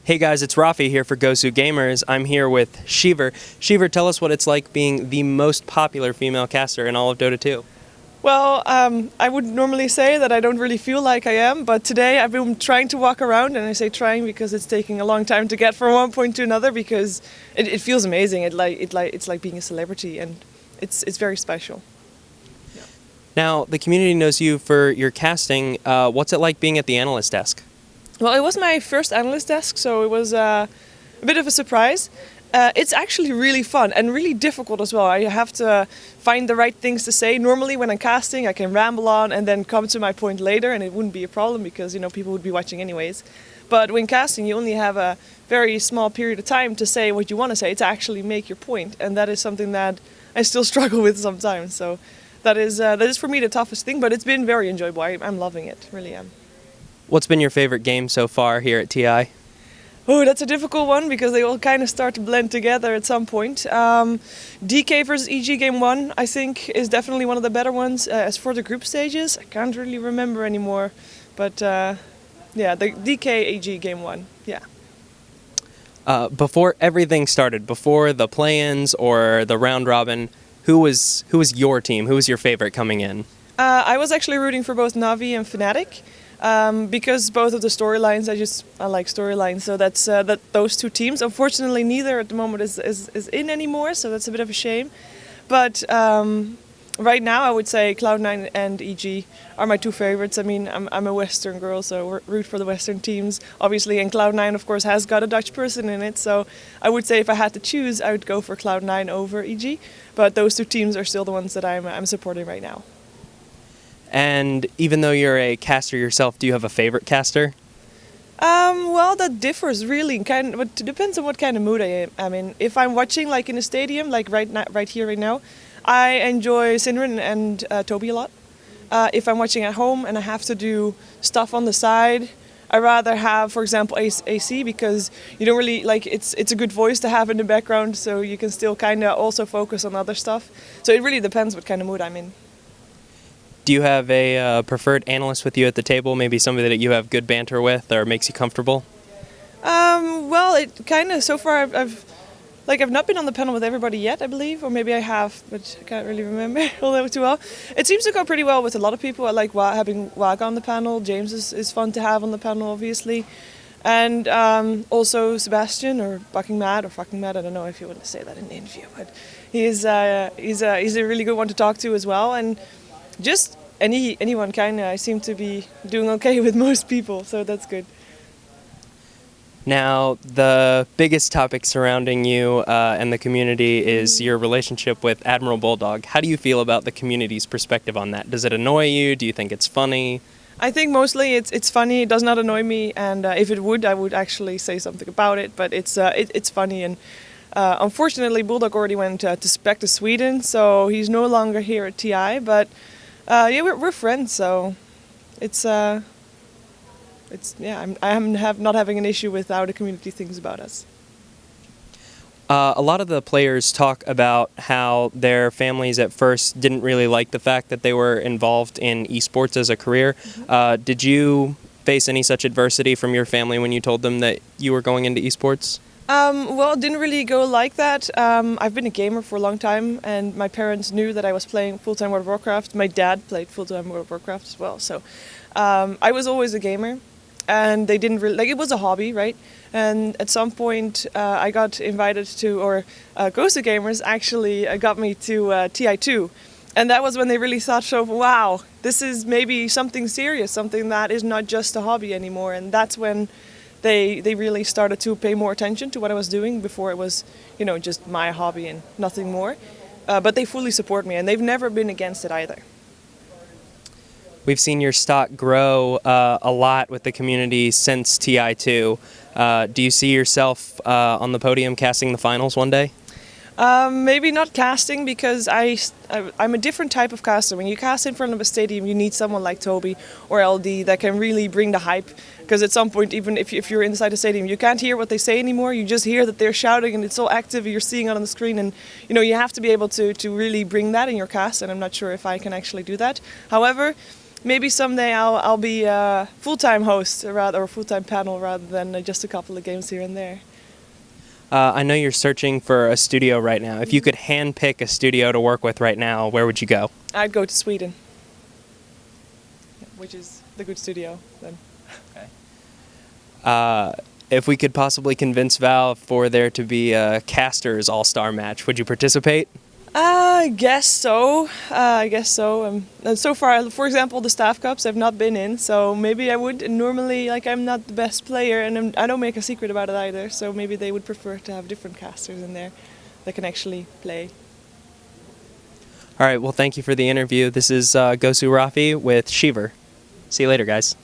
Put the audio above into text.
Hey guys, it's Rafi here for GosuGamers. I'm here with Sheever. Sheever, tell us what it's like being the most popular female caster in all of Dota 2. Well, I would normally say that I don't really feel like I am, but today I've been trying to walk around, and I say trying because it's taking a long time to get from one point to another because it feels amazing. It's like being a celebrity, and it's very special. Now, the community knows you for your casting. What's it like being at the analyst desk? Well, it was my first analyst desk, so it was a bit of a surprise. It's actually really fun and really difficult as well. I have to find the right things to say. Normally when I'm casting, I can ramble on and then come to my point later, and it wouldn't be a problem because, people would be watching anyways. But when casting, you only have a very small period of time to say what you want to say, to actually make your point. And that is something that I still struggle with sometimes. So that is for me the toughest thing, but it's been very enjoyable. I'm loving it, really am. What's been your favorite game so far here at TI? Oh, that's a difficult one because they all kind of start to blend together at some point. DK versus EG game 1, I think, is definitely one of the better ones. As for the group stages, I can't really remember anymore. But yeah, the DK AG game 1, yeah. Before everything started, before the play-ins or the round robin, who was your team? Who was your favorite coming in? I was actually rooting for both Navi and Fnatic. Because both of the storylines, I like storylines, so that's those two teams. Unfortunately, neither at the moment is in anymore, so that's a bit of a shame. But right now, I would say Cloud9 and EG are my two favorites. I mean, I'm a Western girl, so root for the Western teams, obviously. And Cloud9, of course, has got a Dutch person in it, so I would say if I had to choose, I would go for Cloud9 over EG. But those two teams are still the ones that I'm supporting right now. And even though you're a caster yourself, do you have a favorite caster? Well, that differs really. It depends on what kind of mood I am in. If I'm watching like in a stadium, like right here, right now, I enjoy Synderen and Toby a lot. If I'm watching at home and I have to do stuff on the side, I rather have, for example, AC because you don't really it's a good voice to have in the background, so you can still kind of also focus on other stuff. So it really depends what kind of mood I'm in. Do you have a preferred analyst with you at the table? Maybe somebody that you have good banter with or makes you comfortable? Well, it kind of, so far I've not been on the panel with everybody yet, I believe, or maybe I have, but I can't really remember all that too well. It seems to go pretty well with a lot of people. I like having Waga on the panel. James is fun to have on the panel, obviously. And also Sebastian, or Fucking Mad, I don't know if you want to say that in the interview, but he's a really good one to talk to as well. And just anyone kind of, I seem to be doing okay with most people, so that's good. Now, the biggest topic surrounding you and the community is your relationship with Admiral Bulldog. How do you feel about the community's perspective on that? Does it annoy you? Do you think it's funny? I think mostly it's funny. It does not annoy me, and if it would, I would actually say something about it. But it's funny, and unfortunately, Bulldog already went back to Sweden, so he's no longer here at TI. But yeah, we're friends, so it's yeah. I'm not having an issue with how the community thinks about us. A lot of the players talk about how their families at first didn't really like the fact that they were involved in esports as a career. Mm-hmm. Did you face any such adversity from your family when you told them that you were going into esports? Well, it didn't really go like that. I've been a gamer for a long time, and my parents knew that I was playing full-time World of Warcraft. My dad played full-time World of Warcraft as well, so I was always a gamer, and they didn't really, it was a hobby, right? And at some point, I got invited to, or GosuGamers actually got me to TI2, and that was when they really thought, so, wow, this is maybe something serious, something that is not just a hobby anymore, and that's when they really started to pay more attention to what I was doing. Before it was, just my hobby and nothing more. But they fully support me, and they've never been against it either. We've seen your stock grow a lot with the community since TI2. Do you see yourself on the podium casting the finals one day? Maybe not casting, because I'm a different type of caster. When you cast in front of a stadium, you need someone like Toby or LD that can really bring the hype. Because at some point, even if you're inside a stadium, you can't hear what they say anymore. You just hear that they're shouting, and it's so active. You're seeing it on the screen, and you have to be able to really bring that in your cast. And I'm not sure if I can actually do that. However, maybe someday I'll be a full-time host or full-time panel rather than just a couple of games here and there. I know you're searching for a studio right now. If you could handpick a studio to work with right now, where would you go? I'd go to Sweden, which is the good studio then. If we could possibly convince Valve for there to be a casters all-star match, would you participate? I guess so. And so far, for example, the staff cups I've not been in, so maybe I would. And normally, like, I'm not the best player, and I don't make a secret about it either. So maybe they would prefer to have different casters in there that can actually play. All right. Well, thank you for the interview. This is Gosu Rafi with Sheever. See you later, guys.